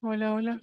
Hola, hola.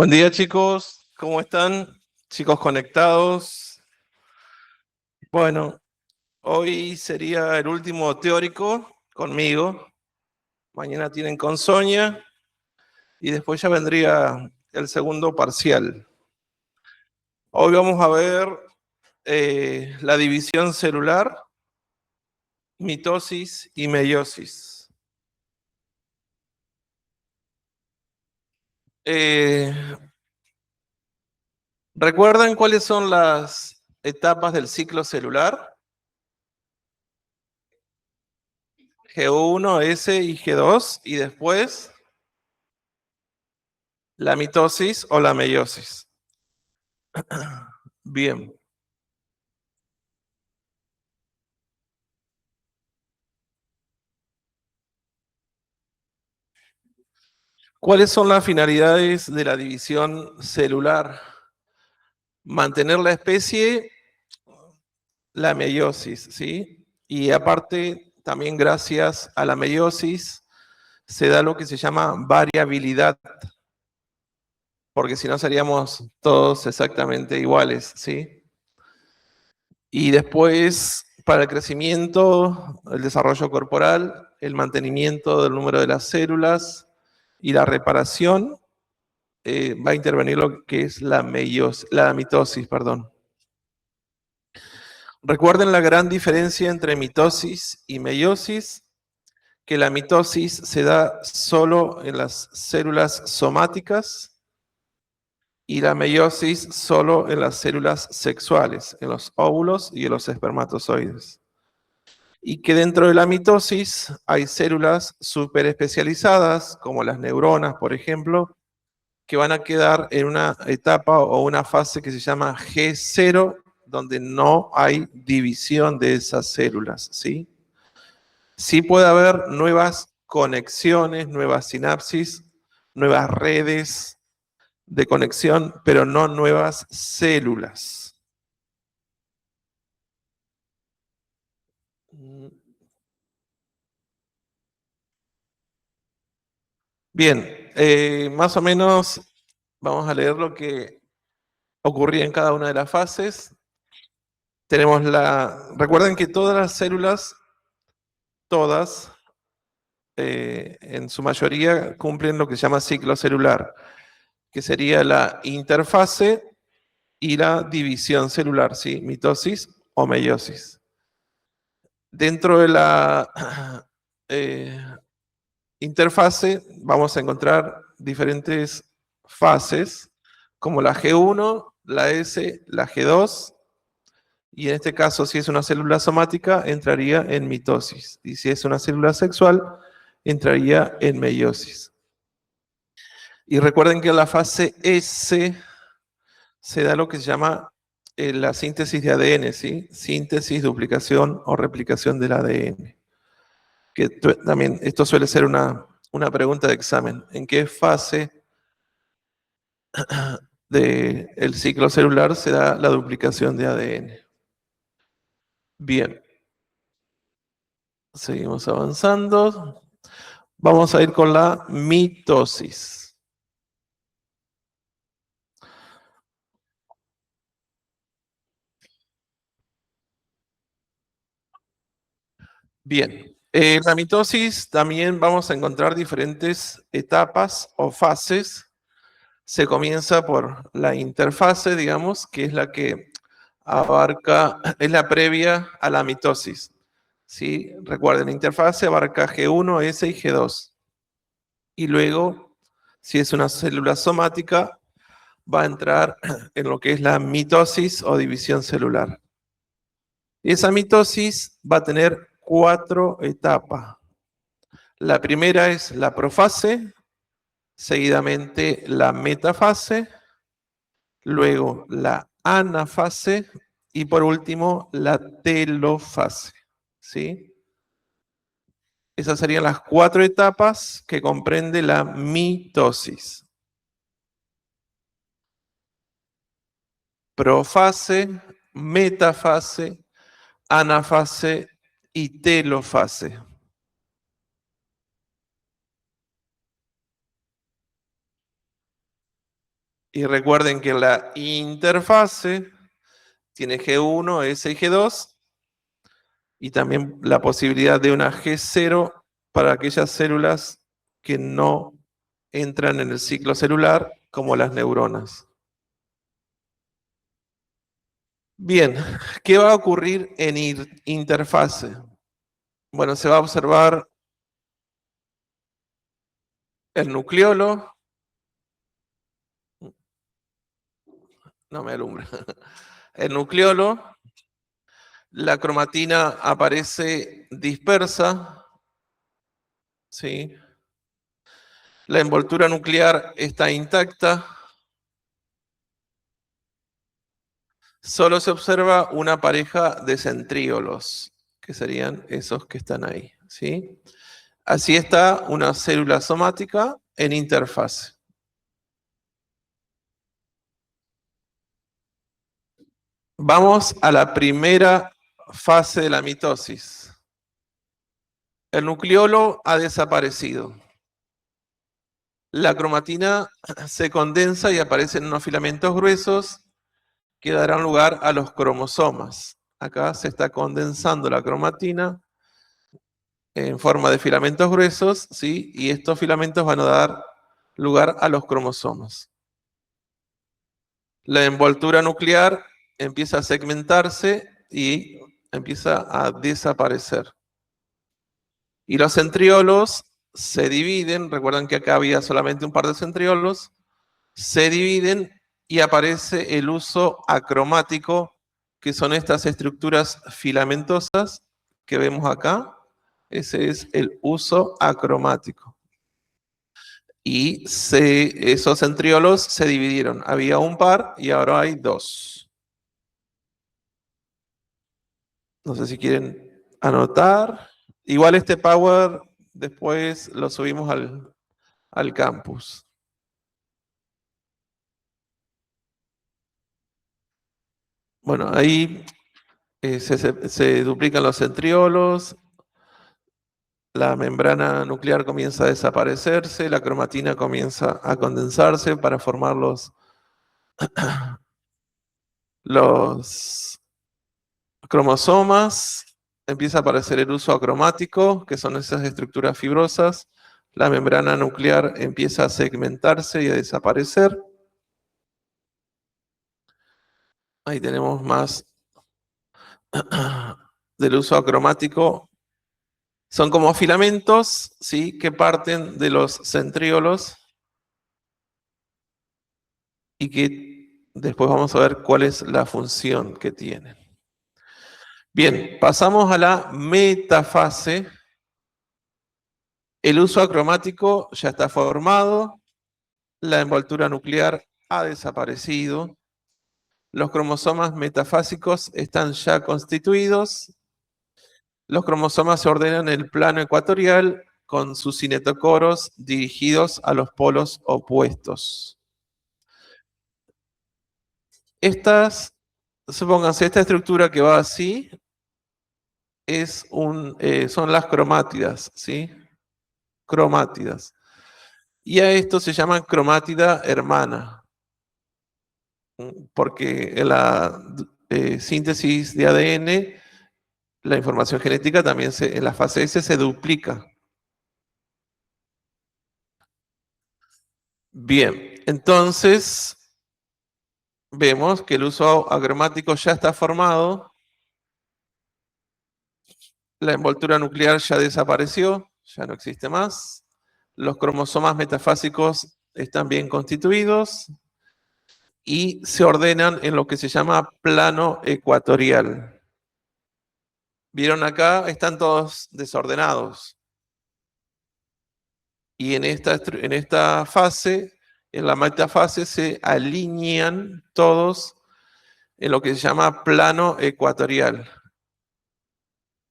Buen día, chicos. ¿Cómo están? Chicos conectados. Bueno, hoy sería el último teórico conmigo. Mañana tienen con Sonia. y después ya vendría el segundo parcial. Hoy vamos a ver la división celular, mitosis y meiosis. ¿Recuerdan cuáles son las etapas del ciclo celular? G1, S y G2, y después la mitosis o la meiosis. Bien. ¿Cuáles son las finalidades de la división celular? Mantener la especie, la meiosis, ¿sí? Y aparte, también gracias a la meiosis, se da lo que se llama variabilidad, porque si no seríamos todos exactamente iguales, ¿sí? Y después, para el crecimiento, el desarrollo corporal, el mantenimiento del número de las células y la reparación, va a intervenir lo que es la mitosis, perdón. Recuerden la gran diferencia entre mitosis y meiosis, que la mitosis se da solo en las células somáticas y la meiosis solo en las células sexuales, en los óvulos y en los espermatozoides. Y que dentro de la mitosis hay células superespecializadas, como las neuronas, por ejemplo, que van a quedar en una etapa o una fase que se llama G0, donde no hay división de esas células, ¿sí? Sí puede haber nuevas conexiones, nuevas sinapsis, nuevas redes de conexión, pero no nuevas células. Bien, más o menos vamos a leer lo que ocurría en cada una de las fases. Tenemos recuerden que todas las células, todas, en su mayoría cumplen lo que se llama ciclo celular, que sería la interfase y la división celular, ¿sí? Mitosis o meiosis. Dentro de la interfase vamos a encontrar diferentes fases, como la G1, la S, la G2, y en este caso, si es una célula somática, entraría en mitosis, y si es una célula sexual, entraría en meiosis. Y recuerden que en la fase S se da lo que se llama la síntesis de ADN, ¿sí? Síntesis, duplicación o replicación del ADN. Que también esto suele ser una pregunta de examen. ¿En qué fase del ciclo celular se da la duplicación de ADN? Bien, seguimos avanzando. Vamos a ir con la mitosis. Bien, en la mitosis también vamos a encontrar diferentes etapas o fases. Se comienza por la interfase, digamos, que es la que abarca, es la previa a la mitosis. ¿Sí? Recuerden, la interfase abarca G1, S y G2. Y luego, si es una célula somática, va a entrar en lo que es la mitosis o división celular. Y esa mitosis va a tener 4 etapas. La primera es la profase, seguidamente la metafase, luego la anafase y por último la telofase. ¿Sí? Esas serían las 4 etapas que comprende la mitosis. Profase, metafase, anafase y telofase. Y recuerden que la interfase tiene G1, S y G2, y también la posibilidad de una G0 para aquellas células que no entran en el ciclo celular como las neuronas. Bien, ¿qué va a ocurrir en interfase? Bueno, se va a observar el nucleolo. No me alumbra. El nucleolo, la cromatina aparece dispersa, ¿sí? La envoltura nuclear está intacta. Solo se observa una pareja de centríolos, que serían esos que están ahí, ¿sí? Así está una célula somática en interfase. Vamos a la primera fase de la mitosis. El nucleolo ha desaparecido. La cromatina se condensa y aparecen unos filamentos gruesos que darán lugar a los cromosomas. Acá se está condensando la cromatina en forma de filamentos gruesos, ¿sí? Y estos filamentos van a dar lugar a los cromosomas. La envoltura nuclear empieza a segmentarse y empieza a desaparecer. Y los centriolos se dividen, recuerdan que acá había solamente un par de centriolos, se dividen y aparece el uso acromático, que son estas estructuras filamentosas que vemos acá. Ese es el uso acromático. Y esos centriolos se dividieron. Había un par y ahora hay dos. No sé si quieren anotar. Igual este Power después lo subimos al campus. Bueno, ahí se duplican los centriolos, la membrana nuclear comienza a desaparecerse, la cromatina comienza a condensarse para formar los cromosomas, empieza a aparecer el uso acromático, que son esas estructuras fibrosas, la membrana nuclear empieza a segmentarse y a desaparecer. Ahí tenemos más del uso acromático. Son como filamentos, ¿sí? Que parten de los centriolos y que después vamos a ver cuál es la función que tienen. Bien, pasamos a la metafase. El uso acromático ya está formado, la envoltura nuclear ha desaparecido, los cromosomas metafásicos están ya constituidos, los cromosomas se ordenan en el plano ecuatorial con sus cinetocoros dirigidos a los polos opuestos. Supónganse, esta estructura que va así son las cromátidas, ¿sí? Cromátidas. Y a esto se llama cromátida hermana, porque en la síntesis de ADN, la información genética también en la fase S se duplica. Bien, entonces vemos que el uso acromático ya está formado, la envoltura nuclear ya desapareció, ya no existe más, los cromosomas metafásicos están bien constituidos y se ordenan en lo que se llama plano ecuatorial. ¿Vieron acá? Están todos desordenados. Y en esta fase, en la metafase, se alinean todos en lo que se llama plano ecuatorial.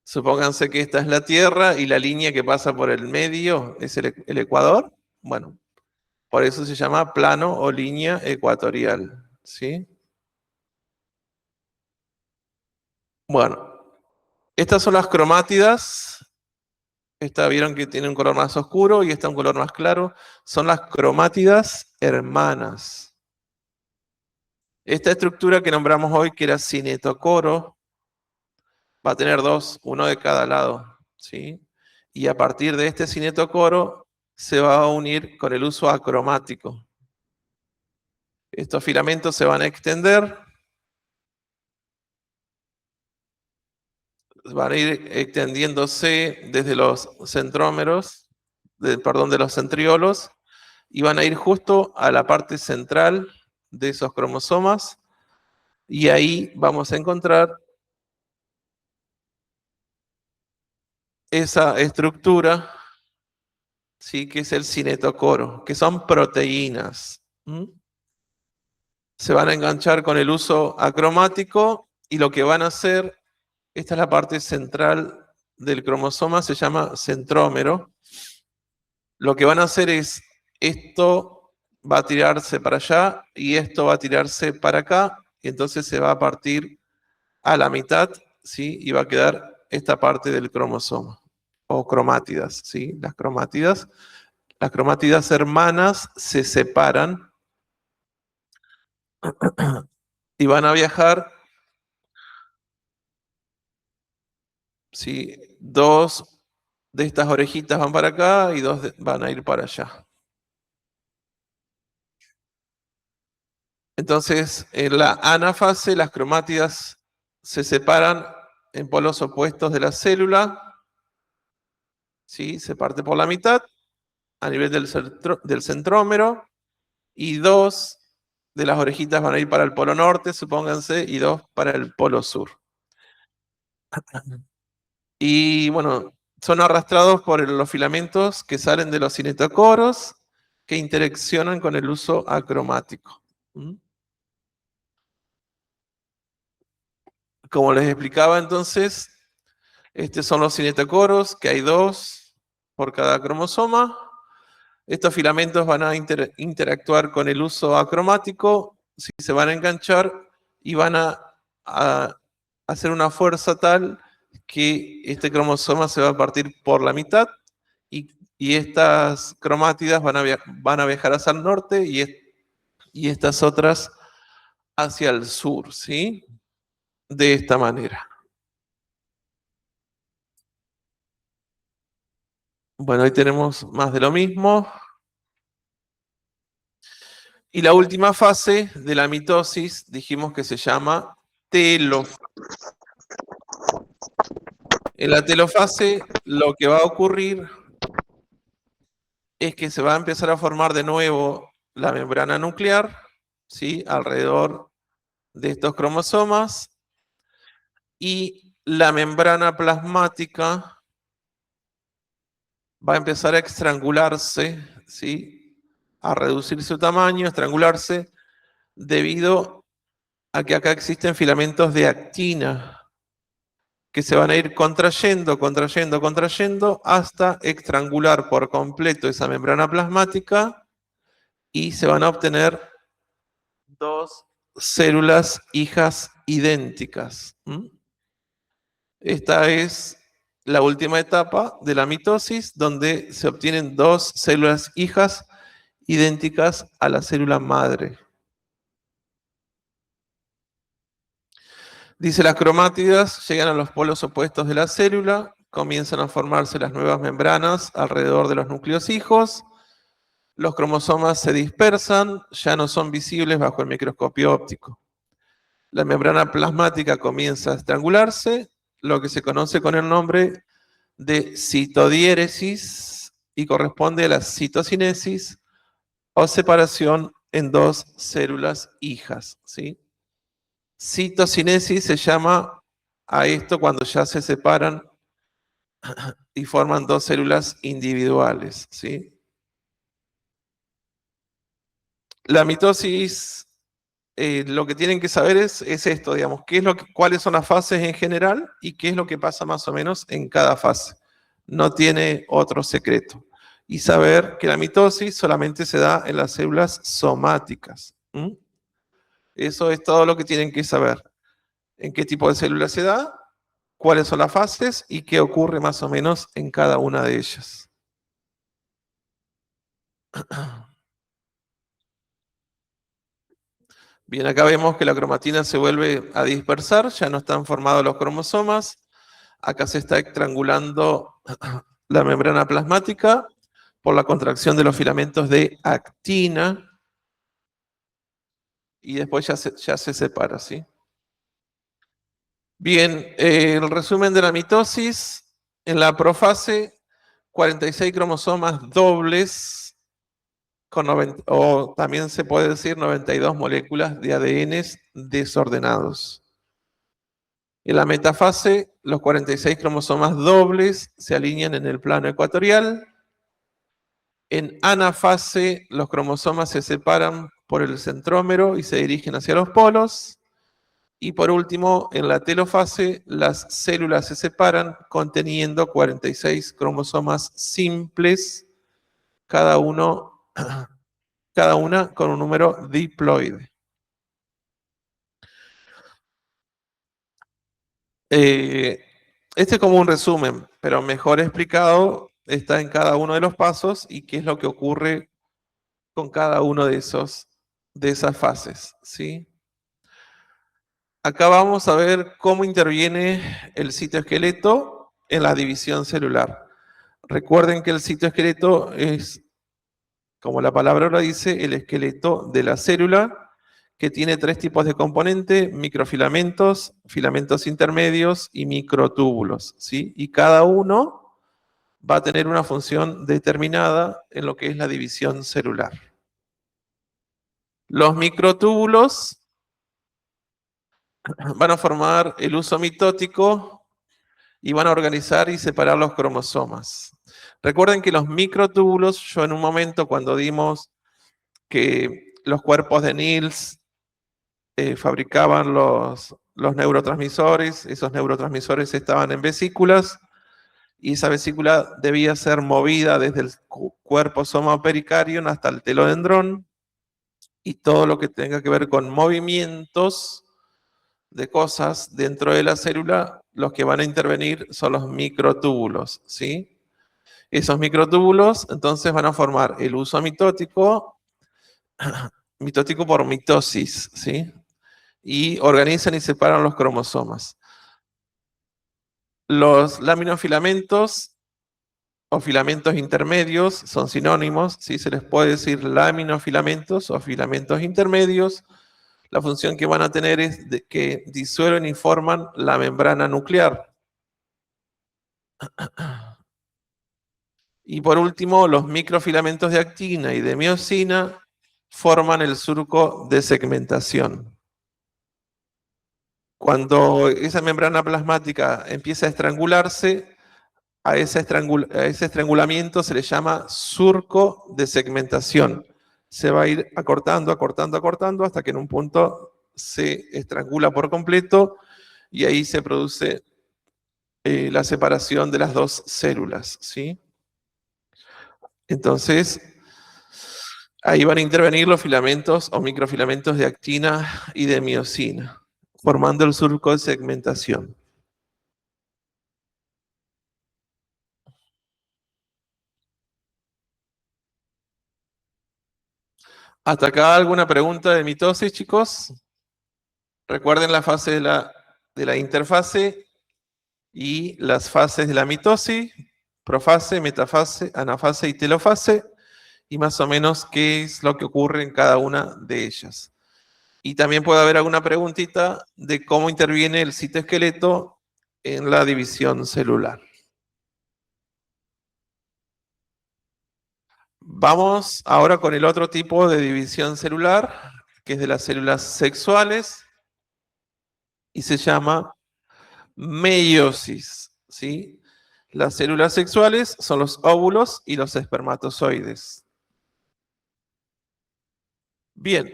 Supónganse que esta es la Tierra y la línea que pasa por el medio es el Ecuador. Bueno, por eso se llama plano o línea ecuatorial, ¿sí? Bueno, estas son las cromátidas. Esta vieron que tiene un color más oscuro y esta un color más claro. Son las cromátidas hermanas. Esta estructura que nombramos hoy, que era cinetocoro, va a tener dos, uno de cada lado, ¿sí? Y a partir de este cinetocoro se va a unir con el uso acromático. Estos filamentos se van a extender, van a ir extendiéndose desde los centrómeros, de los centriolos, y van a ir justo a la parte central de esos cromosomas, y ahí vamos a encontrar esa estructura, ¿sí? Que es el cinetocoro, que son proteínas. Se van a enganchar con el uso acromático y lo que van a hacer, esta es la parte central del cromosoma, se llama centrómero. Lo que van a hacer es, esto va a tirarse para allá y esto va a tirarse para acá, y entonces se va a partir a la mitad, ¿sí? Y va a quedar esta parte del cromosoma, o cromátidas, ¿sí? Las cromátidas hermanas se separan y van a viajar, ¿sí? Dos de estas orejitas van para acá y dos van a ir para allá. Entonces, en la anafase, las cromátidas se separan en polos opuestos de la célula, ¿sí? Se parte por la mitad a nivel del centrómero, y dos de las orejitas van a ir para el polo norte, supónganse, y dos para el polo sur. Y bueno, son arrastrados por los filamentos que salen de los cinetocoros, que interaccionan con el uso acromático. Como les explicaba entonces, estos son los cinetocoros, que hay dos por cada cromosoma. Estos filamentos van a interactuar con el uso acromático, se van a enganchar y van a hacer una fuerza tal que este cromosoma se va a partir por la mitad, y estas cromátidas van a viajar hacia el norte y estas otras hacia el sur, ¿sí? De esta manera. Bueno, ahí tenemos más de lo mismo. Y la última fase de la mitosis dijimos que se llama telofase. En la telofase lo que va a ocurrir es que se va a empezar a formar de nuevo la membrana nuclear, ¿sí? Alrededor de estos cromosomas, y la membrana plasmática va a empezar a estrangularse, ¿sí? A reducir su tamaño, a estrangularse, debido a que acá existen filamentos de actina que se van a ir contrayendo, contrayendo, contrayendo, hasta estrangular por completo esa membrana plasmática, y se van a obtener dos células hijas idénticas. Esta es la última etapa de la mitosis, donde se obtienen dos células hijas idénticas a la célula madre. Dice, las cromátidas llegan a los polos opuestos de la célula, comienzan a formarse las nuevas membranas alrededor de los núcleos hijos, los cromosomas se dispersan, ya no son visibles bajo el microscopio óptico. La membrana plasmática comienza a estrangularse, lo que se conoce con el nombre de citodiéresis, y corresponde a la citocinesis o separación en dos células hijas, ¿sí? Citocinesis se llama a esto cuando ya se separan y forman dos células individuales, ¿sí? La mitosis, lo que tienen que saber es esto, digamos, cuáles son las fases en general y qué es lo que pasa más o menos en cada fase. No tiene otro secreto. Y saber que la mitosis solamente se da en las células somáticas. Eso es todo lo que tienen que saber. En qué tipo de células se da, cuáles son las fases y qué ocurre más o menos en cada una de ellas. Bien, acá vemos que la cromatina se vuelve a dispersar, ya no están formados los cromosomas. Acá se está estrangulando la membrana plasmática, por la contracción de los filamentos de actina, y después ya se separa, ¿sí? Bien, el resumen de la mitosis. En la profase, 46 cromosomas dobles, o también se puede decir 92 moléculas de ADN desordenados. En la metafase, los 46 cromosomas dobles se alinean en el plano ecuatorial. En anafase, los cromosomas se separan por el centrómero y se dirigen hacia los polos. Y por último, en la telofase, las células se separan conteniendo 46 cromosomas simples, cada una con un número diploide. Este es como un resumen, pero mejor explicado está en cada uno de los pasos y qué es lo que ocurre con cada uno de esas fases, ¿sí? Acá vamos a ver cómo interviene el citoesqueleto en la división celular. Recuerden que el citoesqueleto es, como la palabra lo dice, el esqueleto de la célula, que tiene 3 tipos de componentes: microfilamentos, filamentos intermedios y microtúbulos, ¿sí? Y cada uno va a tener una función determinada en lo que es la división celular. Los microtúbulos van a formar el uso mitótico y van a organizar y separar los cromosomas. Recuerden que los microtúbulos, yo en un momento cuando dimos que los cuerpos de Niels fabricaban los neurotransmisores, esos neurotransmisores estaban en vesículas, y esa vesícula debía ser movida desde el cuerpo somopericardium hasta el telodendrón, y todo lo que tenga que ver con movimientos de cosas dentro de la célula, los que van a intervenir son los microtúbulos, ¿sí? Esos microtúbulos entonces van a formar el uso mitótico, mitótico por mitosis, ¿sí? Y organizan y separan los cromosomas. Los laminofilamentos o filamentos intermedios son sinónimos, ¿sí? Se les puede decir laminofilamentos o filamentos intermedios. La función que van a tener es de que disuelven y forman la membrana nuclear. Y por último, los microfilamentos de actina y de miosina forman el surco de segmentación. Cuando esa membrana plasmática empieza a estrangularse, a ese estrangulamiento se le llama surco de segmentación. Se va a ir acortando, acortando, acortando, hasta que en un punto se estrangula por completo y ahí se produce la separación de las dos células, ¿sí? Entonces, ahí van a intervenir los filamentos o microfilamentos de actina y de miosina, formando el surco de segmentación. ¿Hasta acá alguna pregunta de mitosis, chicos? Recuerden la fase de la interfase y las fases de la mitosis: profase, metafase, anafase y telofase, y más o menos qué es lo que ocurre en cada una de ellas. Y también puede haber alguna preguntita de cómo interviene el citoesqueleto en la división celular. Vamos ahora con el otro tipo de división celular, que es de las células sexuales, y se llama meiosis, ¿sí? Las células sexuales son los óvulos y los espermatozoides. Bien,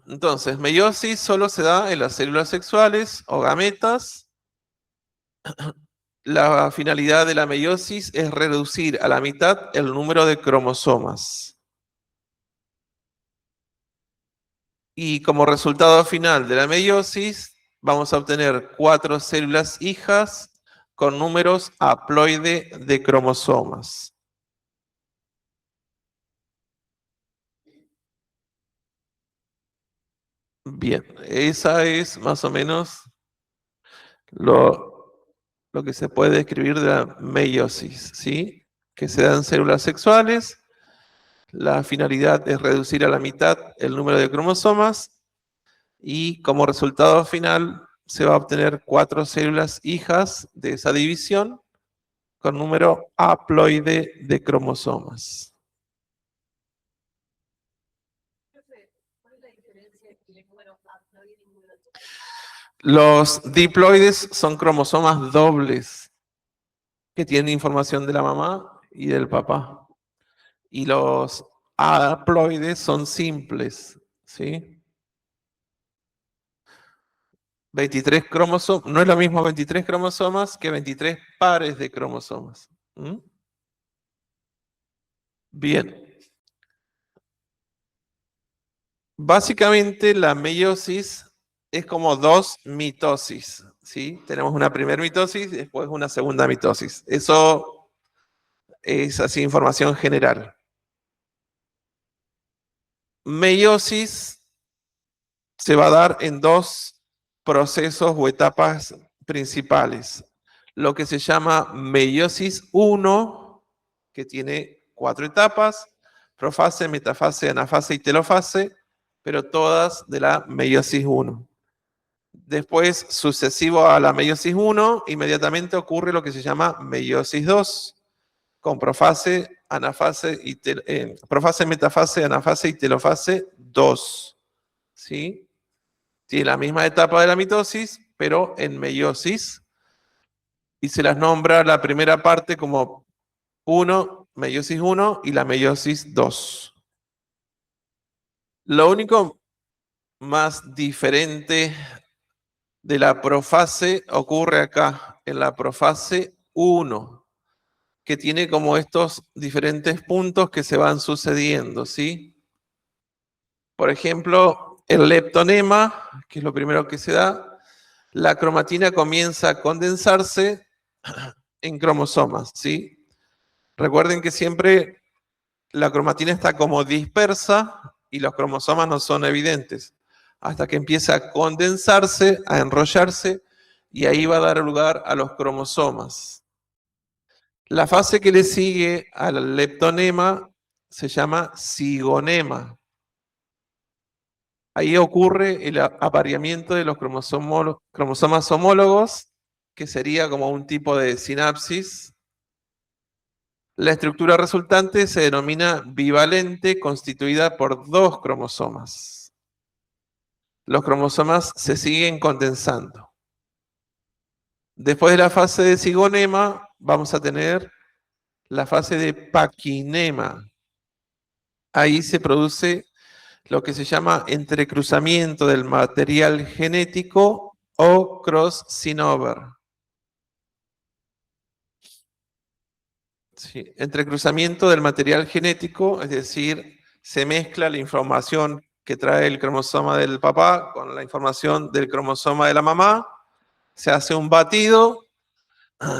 entonces, meiosis solo se da en las células sexuales o gametas. La finalidad de la meiosis es reducir a la mitad el número de cromosomas. Y como resultado final de la meiosis, vamos a obtener 4 células hijas con números haploide de cromosomas. Bien, esa es más o menos lo que se puede describir de la meiosis, ¿sí? que se da en células sexuales. La finalidad es reducir a la mitad el número de cromosomas y como resultado final se va a obtener 4 células hijas de esa división con número haploide de cromosomas. Los diploides son cromosomas dobles que tienen información de la mamá y del papá. Y los haploides son simples, ¿sí? 23 cromosomas, no es lo mismo 23 cromosomas que 23 pares de cromosomas. ¿Mm? Bien. Básicamente la meiosis es como 2 mitosis, ¿sí? Tenemos una primera mitosis y después una segunda mitosis. Eso es así información general. Meiosis se va a dar en 2 procesos o etapas principales. Lo que se llama meiosis 1, que tiene 4 etapas, profase, metafase, anafase y telofase, pero todas de la meiosis 1. Después, sucesivo a la meiosis 1, inmediatamente ocurre lo que se llama meiosis 2, con profase, anafase y profase, metafase, anafase y telofase 2. ¿Sí? Tiene la misma etapa de la mitosis, pero en meiosis, y se las nombra la primera parte como 1, meiosis 1 y la meiosis 2. Lo único más diferente de la profase ocurre acá, en la profase 1, que tiene como estos diferentes puntos que se van sucediendo, ¿sí? Por ejemplo, el leptonema, que es lo primero que se da, la cromatina comienza a condensarse en cromosomas, ¿sí? Recuerden que siempre la cromatina está como dispersa y los cromosomas no son evidentes, hasta que empieza a condensarse, a enrollarse, y ahí va a dar lugar a los cromosomas. La fase que le sigue al leptonema se llama cigonema. Ahí ocurre el apareamiento de los cromosomas homólogos, que sería como un tipo de sinapsis. La estructura resultante se denomina bivalente, constituida por 2 cromosomas. Los cromosomas se siguen condensando. Después de la fase de cigonema, vamos a tener la fase de paquinema. Ahí se produce lo que se llama entrecruzamiento del material genético o cross-sinover. Sí, entrecruzamiento del material genético, es decir, se mezcla la información que trae el cromosoma del papá con la información del cromosoma de la mamá, se hace un batido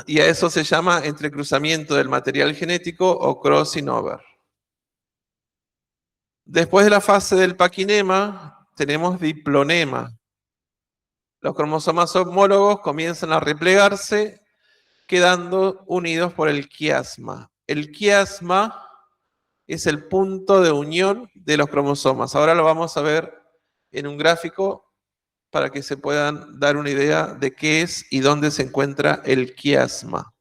y a eso se llama entrecruzamiento del material genético o crossing over. Después de la fase del paquinema, tenemos diplonema. Los cromosomas homólogos comienzan a replegarse, quedando unidos por el quiasma. El quiasma es el punto de unión de los cromosomas. Ahora lo vamos a ver en un gráfico para que se puedan dar una idea de qué es y dónde se encuentra el quiasma.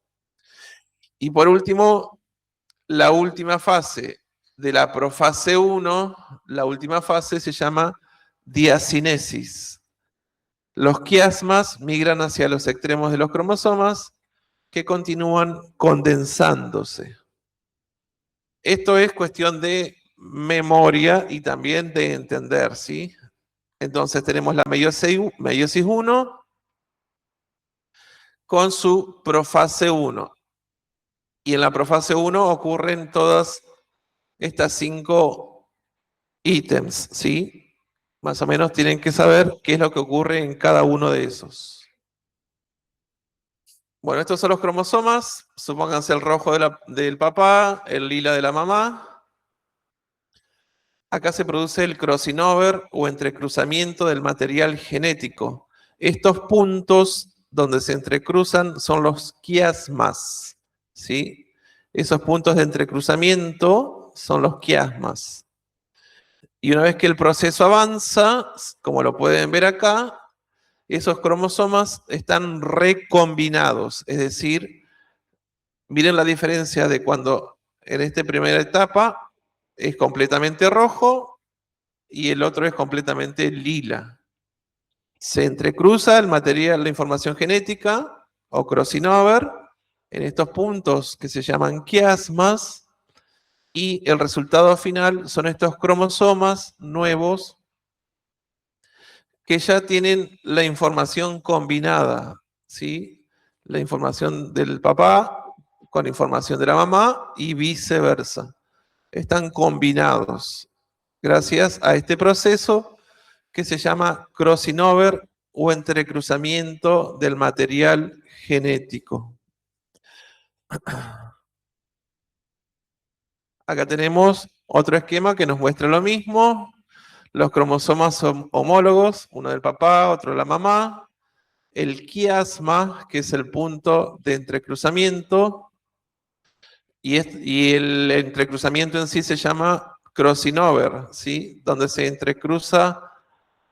Y por último, la última fase de la profase 1, la última fase se llama diacinesis. Los quiasmas migran hacia los extremos de los cromosomas que continúan condensándose. Esto es cuestión de memoria y también de entender, ¿sí? Entonces tenemos la meiosis 1 con su profase 1. Y en la profase 1 ocurren todas estas 5 ítems, ¿sí? Más o menos tienen que saber qué es lo que ocurre en cada uno de esos. Bueno, estos son los cromosomas. Supónganse el rojo del papá, el lila de la mamá. Acá se produce el crossing over o entrecruzamiento del material genético. Estos puntos donde se entrecruzan son los quiasmas, ¿sí? Esos puntos de entrecruzamiento son los quiasmas. Y una vez que el proceso avanza, como lo pueden ver acá, esos cromosomas están recombinados. Es decir, miren la diferencia de cuando en esta primera etapa es completamente rojo y el otro es completamente lila. Se entrecruza el material, la información genética o crossing over en estos puntos que se llaman quiasmas y el resultado final son estos cromosomas nuevos que ya tienen la información combinada, ¿sí? La información del papá con información de la mamá y viceversa. Están combinados gracias a este proceso que se llama crossing over o entrecruzamiento del material genético. Acá tenemos otro esquema que nos muestra lo mismo. Los cromosomas son homólogos, uno del papá, otro de la mamá. El quiasma, que es el punto de entrecruzamiento, y el entrecruzamiento en sí se llama crossing over, ¿sí? Donde se entrecruza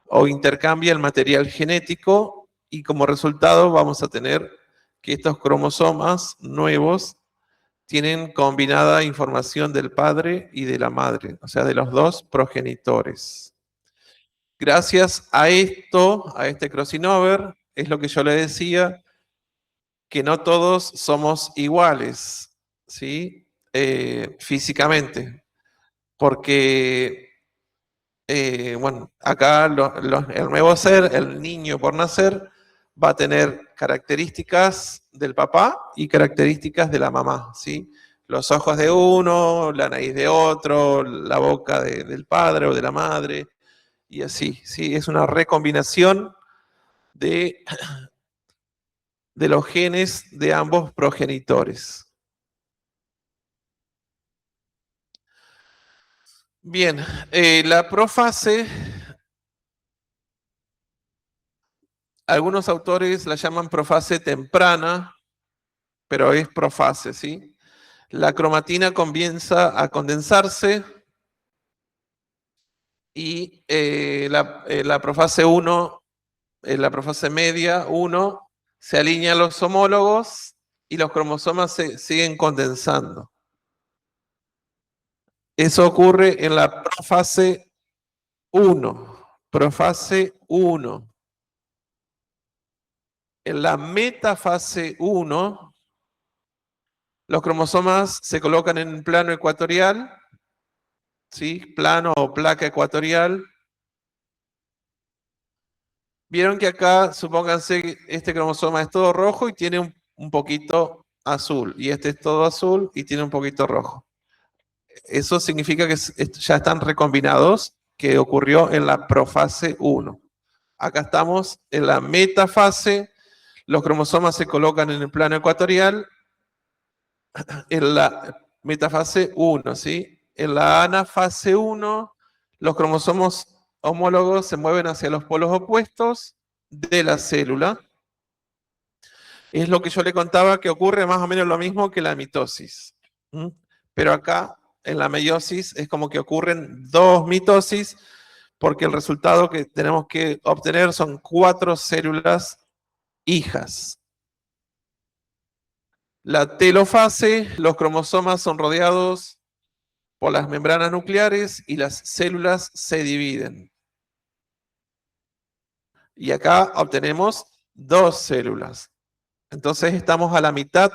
o intercambia el material genético y como resultado vamos a tener que estos cromosomas nuevos tienen combinada información del padre y de la madre, o sea, de los dos progenitores. Gracias a esto, a este crossing over, es lo que yo le decía, que no todos somos iguales, ¿sí? Físicamente, porque, bueno, acá el nuevo ser, el niño por nacer, va a tener características del papá y características de la mamá, ¿sí? Los ojos de uno, la nariz de otro, la boca del padre o de la madre, y así, ¿sí? Es una recombinación de los genes de ambos progenitores. Bien, la profase, algunos autores la llaman profase temprana, pero es profase, ¿sí? La cromatina comienza a condensarse y la profase 1, la profase media 1, se alinean los homólogos y los cromosomas se siguen condensando. Eso ocurre en la profase 1. Profase 1. En la metafase 1, los cromosomas se colocan en plano ecuatorial, ¿sí? Plano o placa ecuatorial. Vieron que acá, supónganse que este cromosoma es todo rojo y tiene un poquito azul, y este es todo azul y tiene un poquito rojo. Eso significa que ya están recombinados, que ocurrió en la profase 1. Acá estamos en la metafase, los cromosomas se colocan en el plano ecuatorial, en la metafase 1, ¿sí? En la anafase 1, los cromosomas homólogos se mueven hacia los polos opuestos de la célula. Es lo que yo le contaba que ocurre más o menos lo mismo que la mitosis. ¿Mm? Pero acá, en la meiosis, es como que ocurren dos mitosis, porque el resultado que tenemos que obtener son 4 células hijas. La telofase, los cromosomas son rodeados por las membranas nucleares y las células se dividen. Y acá obtenemos 2 células. Entonces estamos a la mitad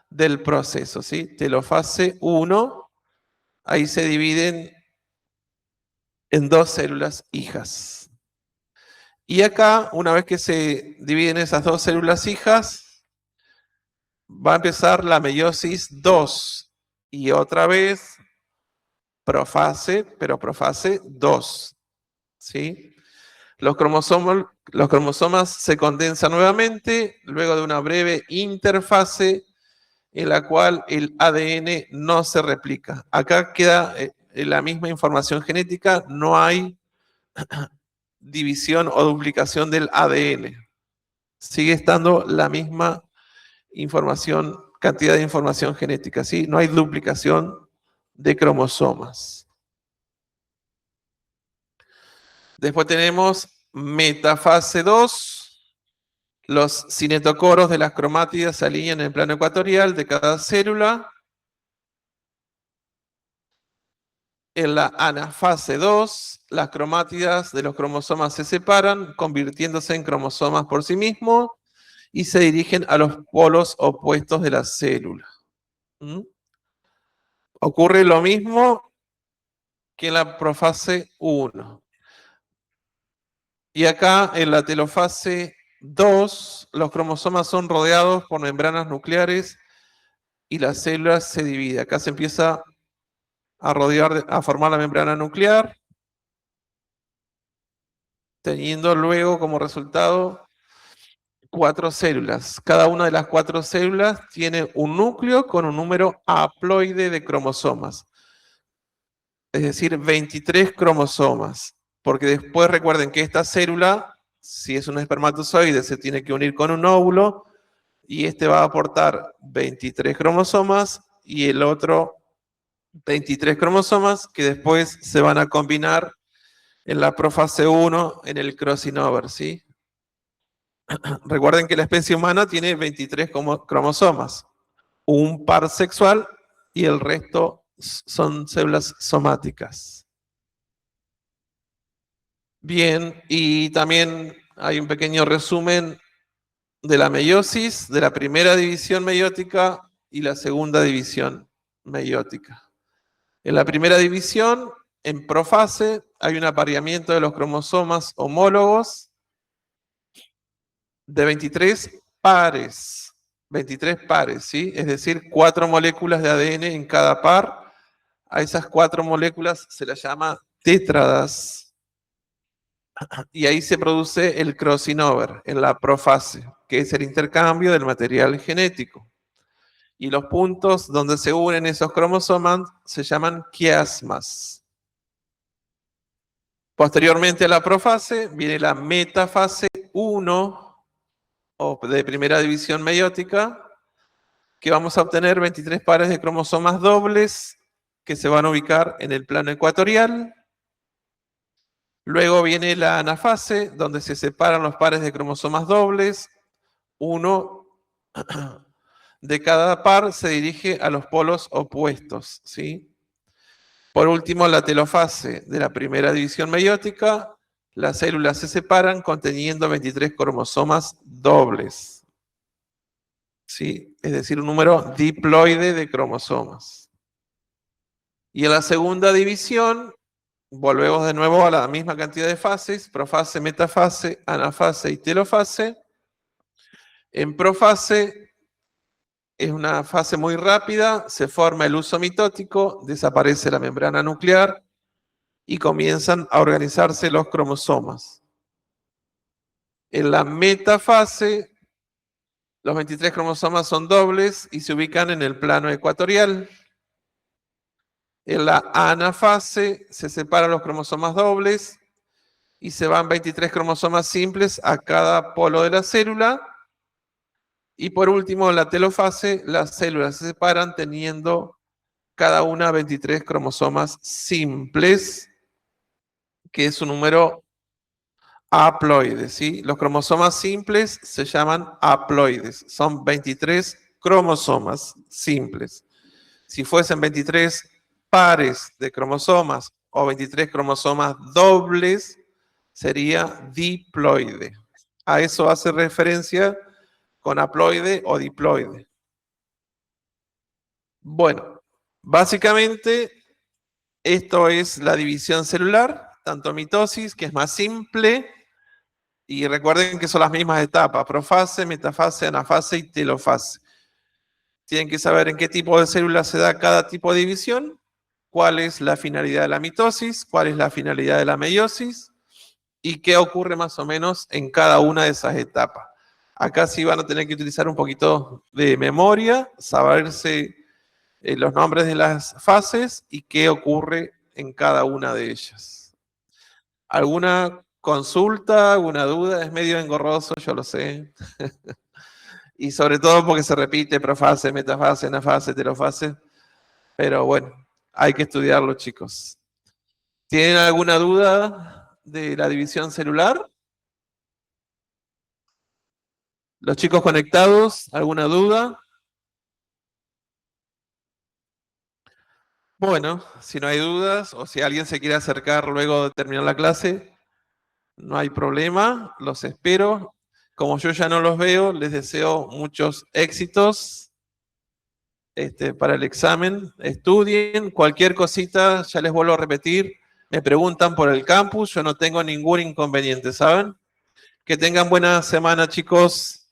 del proceso, ¿sí? Telofase 1, ahí se dividen en 2 células hijas. Y acá, una vez que se dividen esas 2 células hijas, va a empezar la meiosis 2. Y otra vez, profase, pero profase 2, ¿sí? Los cromosomas se condensan nuevamente luego de una breve interfase en la cual el ADN no se replica. Acá queda la misma información genética, no hay división o duplicación del ADN. Sigue estando la misma información cantidad de información genética, ¿sí? No hay duplicación de cromosomas. Después tenemos metafase 2. Los cinetocoros de las cromátidas se alinean en el plano ecuatorial de cada célula. En la anafase 2, las cromátidas de los cromosomas se separan, convirtiéndose en cromosomas por sí mismos y se dirigen a los polos opuestos de la célula. ¿Mm? Ocurre lo mismo que en la profase 1. Y acá en la telofase 2, los cromosomas son rodeados por membranas nucleares y la célula se divide. Acá se empieza a rodear, a formar la membrana nuclear, teniendo luego como resultado 4 células. Cada una de las 4 células tiene un núcleo con un número haploide de cromosomas. Es decir, 23 cromosomas. Porque después recuerden que esta célula, si es un espermatozoide, se tiene que unir con un óvulo y este va a aportar 23 cromosomas y el otro 23 cromosomas que después se van a combinar en la profase 1 en el crossing over, ¿sí? Recuerden que la especie humana tiene 23 cromosomas, un par sexual y el resto son células somáticas. Bien, y también hay un pequeño resumen de la meiosis, de la primera división meiótica y la segunda división meiótica. En la primera división, en profase, hay un apareamiento de los cromosomas homólogos de 23 pares. 23 pares, ¿sí? Es decir, 4 moléculas de ADN en cada par. A esas 4 moléculas se las llama tétradas. Y ahí se produce el crossing over en la profase, que es el intercambio del material genético. Y los puntos donde se unen esos cromosomas se llaman quiasmas. Posteriormente a la profase viene la metafase 1 o de primera división meiótica, que vamos a obtener 23 pares de cromosomas dobles que se van a ubicar en el plano ecuatorial. Luego viene la anafase, donde se separan los pares de cromosomas dobles. Uno de cada par se dirige a los polos opuestos, ¿sí? Por último, la telofase de la primera división meiótica, las células se separan conteniendo 23 cromosomas dobles, ¿sí? Es decir, un número diploide de cromosomas. Y en la segunda división, volvemos de nuevo a la misma cantidad de fases, profase, metafase, anafase y telofase. En profase es una fase muy rápida, se forma el uso mitótico, desaparece la membrana nuclear y comienzan a organizarse los cromosomas. En la metafase, los 23 cromosomas son dobles y se ubican en el plano ecuatorial. En la anafase se separan los cromosomas dobles y se van 23 cromosomas simples a cada polo de la célula. Y por último, en la telofase, las células se separan teniendo cada una 23 cromosomas simples, que es un número haploide, ¿sí? Los cromosomas simples se llaman haploides, son 23 cromosomas simples. Si fuesen 23 pares de cromosomas o 23 cromosomas dobles, sería diploide. A eso hace referencia con haploide o diploide. Bueno, básicamente esto es la división celular, tanto mitosis, que es más simple, y recuerden que son las mismas etapas, profase, metafase, anafase y telofase. Tienen que saber en qué tipo de célula se da cada tipo de división, cuál es la finalidad de la mitosis, cuál es la finalidad de la meiosis y qué ocurre más o menos en cada una de esas etapas. Acá sí van a tener que utilizar un poquito de memoria, saberse los nombres de las fases y qué ocurre en cada una de ellas. ¿Alguna consulta, alguna duda? Es medio engorroso, yo lo sé. Y sobre todo porque se repite profase, metafase, anafase, telofase. Pero bueno, hay que estudiarlo, chicos. ¿Tienen alguna duda de la división celular? ¿Los chicos conectados? ¿Alguna duda? Bueno, si no hay dudas o si alguien se quiere acercar luego de terminar la clase, no hay problema, los espero. Como yo ya no los veo, les deseo muchos éxitos para el examen. Estudien, cualquier cosita, ya les vuelvo a repetir, me preguntan por el campus, yo no tengo ningún inconveniente, ¿saben? Que tengan buena semana, chicos.